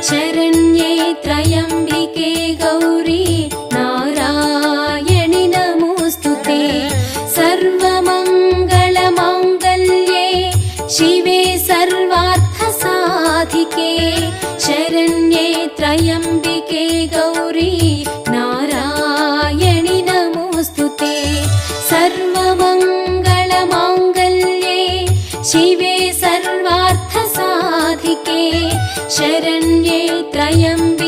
शरण्ये त्र्यम्बिके गौरी नारायणि नमोऽस्तुते। सर्वमङ्गलमाङ्गल्ये शिवे सर्वार्थसाधिके शरण्ये त्र्यम्बिके गौरी नारायणि नमोऽस्तुते। सर्वमङ्गलमाङ्गल्ये शिवे सर्वार्थसाधिके शरण्ये त्र्यम्बिके